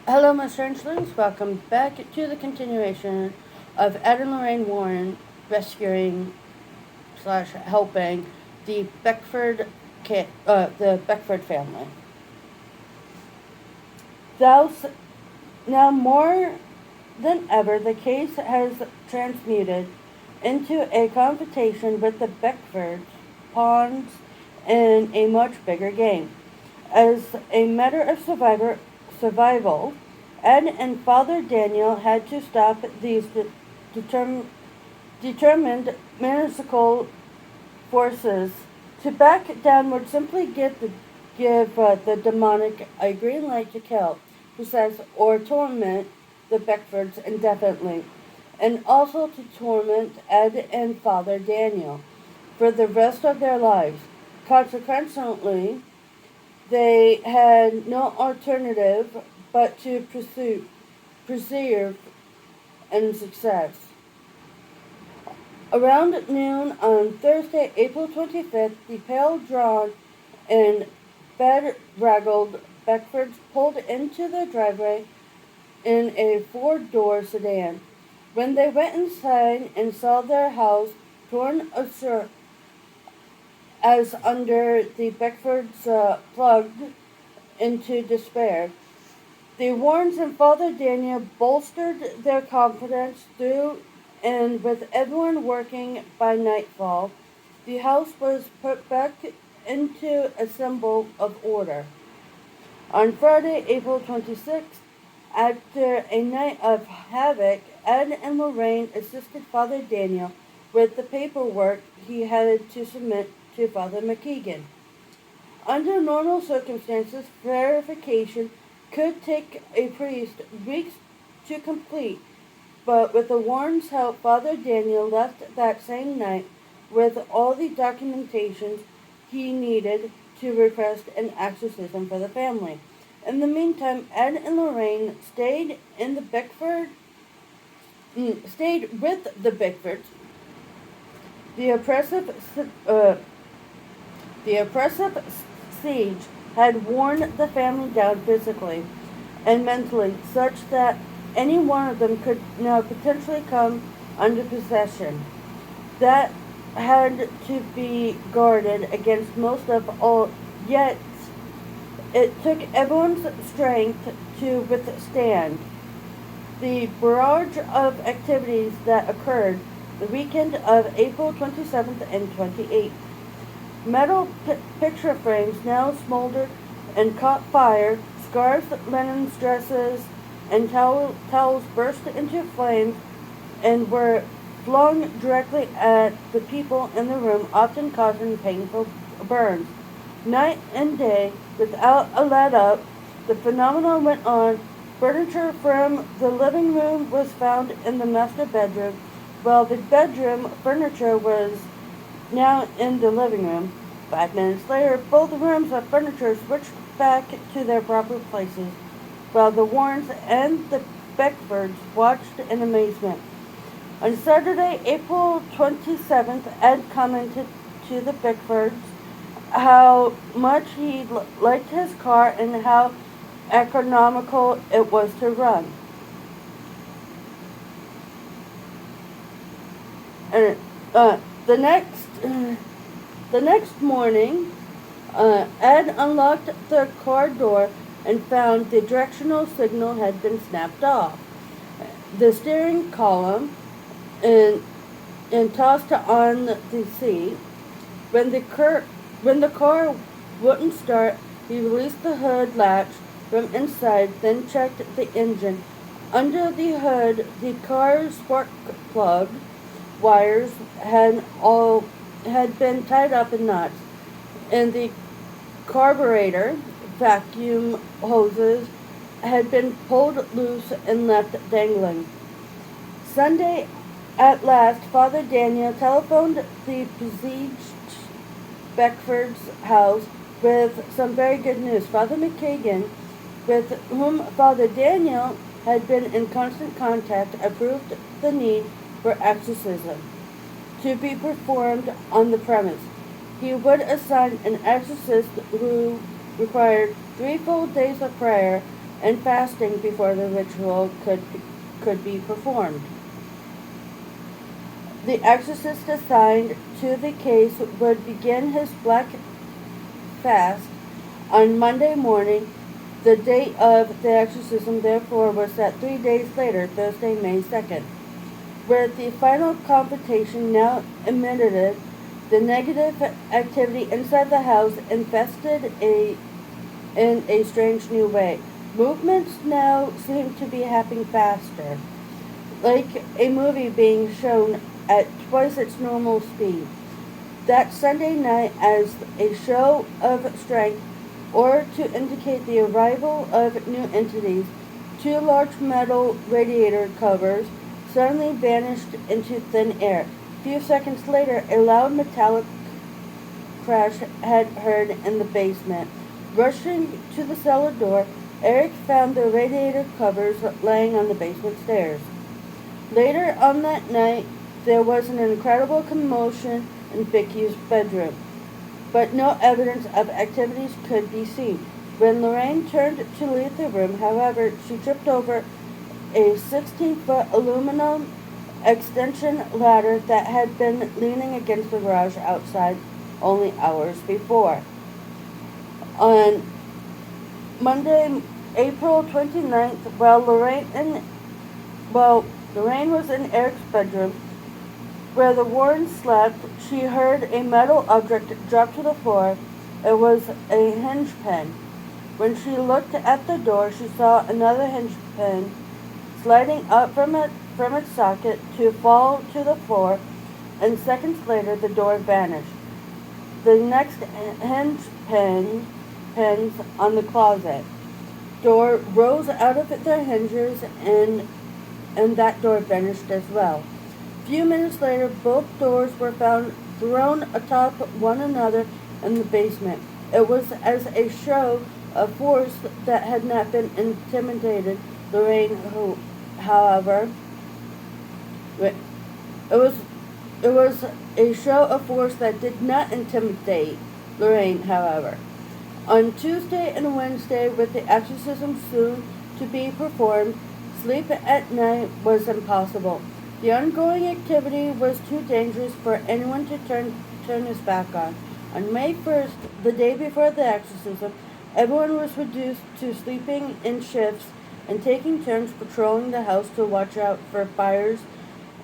Hello, my strangelings. Welcome back to the continuation of Ed and Lorraine Warren rescuing slash helping the the Beckford family. Thus, now more than ever, the case has transmuted into a confrontation with the Beckfords pawns in a much bigger game. As a matter of survival, Ed and Father Daniel had to stop these determ- determined maniacal forces. To back down would simply give the demonic a green light to kill, possess, or torment the Beckfords indefinitely, and also to torment Ed and Father Daniel for the rest of their lives. Consequently, they had no alternative but to persevere in success. Around noon on Thursday, April 25th, the pale drawn and bedraggled Beckfords pulled into the driveway in a four-door sedan. When they went inside and saw their house torn as under the Beckfords plugged into despair, the Warrens and Father Daniel bolstered their confidence through, and with everyone working by nightfall, the house was put back into a symbol of order. On Friday, April 26th, after a night of havoc, Ed and Lorraine assisted Father Daniel with the paperwork he had to submit to Father McKeegan. Under normal circumstances, verification could take a priest weeks to complete, but with the Warrens' help, Father Daniel left that same night with all the documentation he needed to request an exorcism for the family. In the meantime, Ed and Lorraine stayed with the Beckfords. The oppressive uh, The oppressive siege had worn the family down physically and mentally, such that any one of them could now potentially come under possession. That had to be guarded against most of all, yet it took everyone's strength to withstand the barrage of activities that occurred the weekend of April 27th and 28th. Metal picture frames now smoldered and caught fire. Scarves, linens, dresses, and towels burst into flames and were flung directly at the people in the room, often causing painful burns. Night and day, without a let up, the phenomenon went on. Furniture from the living room was found in the master bedroom, while the bedroom furniture was now in the living room. 5 minutes later, both rooms of furniture switched back to their proper places, while the Warrens and the Beckfords watched in amazement. On Saturday, April 27th, Ed commented to the Beckfords how much he liked his car and how economical it was to run. And the next the next morning, Ed unlocked the car door and found the directional signal had been snapped off. The steering column and tossed on the seat. When when the car wouldn't start, he released the hood latch from inside, then checked the engine. Under the hood, the car's spark plug wires had been tied up in knots, and the carburetor vacuum hoses had been pulled loose and left dangling. Sunday, at last, Father Daniel telephoned the besieged Beckford's house with some very good news. Father McKagan, with whom Father Daniel had been in constant contact, approved the need for exorcism to be performed on the premise. He would assign an exorcist who required 3 full days of prayer and fasting before the ritual could be performed. The exorcist assigned to the case would begin his black fast on Monday morning. The date of the exorcism, therefore, was set 3 days later, Thursday, May 2nd. With the final confrontation now admitted, the negative activity inside the house infested in a strange new way. Movements now seem to be happening faster, like a movie being shown at twice its normal speed. That Sunday night, as a show of strength, or to indicate the arrival of new entities, two large metal radiator covers suddenly vanished into thin air. A few seconds later, a loud metallic crash had heard in the basement. Rushing to the cellar door, Eric found the radiator covers laying on the basement stairs. Later on that night, there was an incredible commotion in Vicky's bedroom, but no evidence of activities could be seen. When Lorraine turned to leave the room, however, she tripped over a 16-foot aluminum extension ladder that had been leaning against the garage outside only hours before. On Monday, April 29th, while Lorraine was in Eric's bedroom, where the Warrens slept, she heard a metal object drop to the floor. It was a hinge pin. When she looked at the door, she saw another hinge pin sliding up from its socket to fall to the floor, and seconds later the door vanished. The next hinge pins on the closet door rose out of their hinges, and that door vanished as well. A few minutes later, both doors were found thrown atop one another in the basement. It was as a show of force that had not been intimidated Lorraine, who, however, it was a show of force that did not intimidate Lorraine, however. On Tuesday and Wednesday, with the exorcism soon to be performed, sleep at night was impossible. The ongoing activity was too dangerous for anyone to turn his back on. On May 1st, the day before the exorcism, everyone was reduced to sleeping in shifts and taking turns patrolling the house to watch out for fires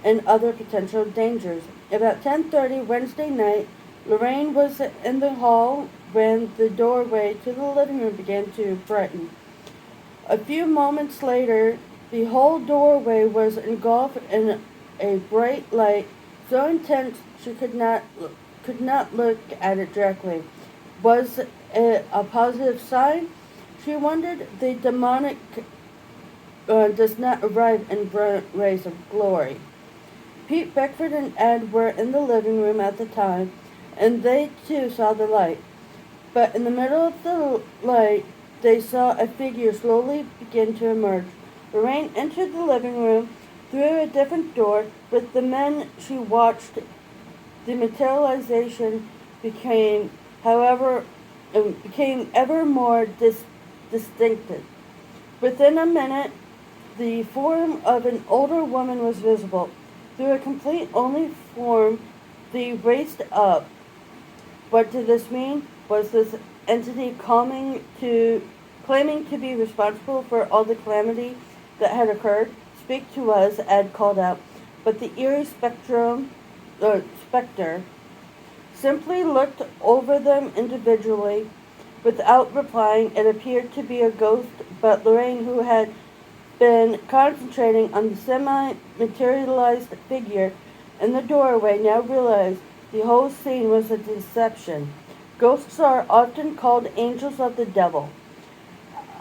and other potential dangers. About 10:30 Wednesday night, Lorraine was in the hall when the doorway to the living room began to brighten. A few moments later, the whole doorway was engulfed in a bright light so intense she could not look at it directly. Was it a positive sign? She wondered. The demonic does not arrive in bright rays of glory. Pete, Beckford, and Ed were in the living room at the time, and they too saw the light. But in the middle of the light, they saw a figure slowly begin to emerge. Lorraine entered the living room through a different door. With the men she watched, the materialization became ever more distinctive. Within a minute, the form of an older woman was visible. Through a complete only form, the raised up. What did this mean? Was this entity claiming to be responsible for all the calamity that had occurred? Speak to us, Ed called out. But the eerie specter simply looked over them individually without replying. It appeared to be a ghost, but Lorraine, who had been concentrating on the semi-materialized figure in the doorway, now realized the whole scene was a deception. Ghosts are often called angels of the devil,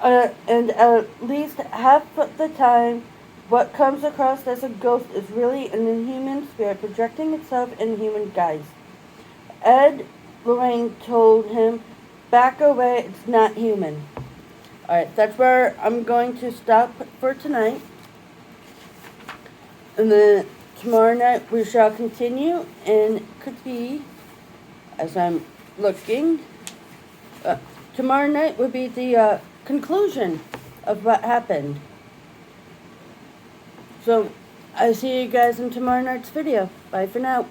and at least half the time, what comes across as a ghost is really an inhuman spirit projecting itself in human guise. Ed, Lorraine told him, back away, it's not human. Alright, that's where I'm going to stop for tonight. And then tomorrow night we shall continue, and could be, as I'm looking, tomorrow night would be the conclusion of what happened. So, I see you guys in tomorrow night's video. Bye for now.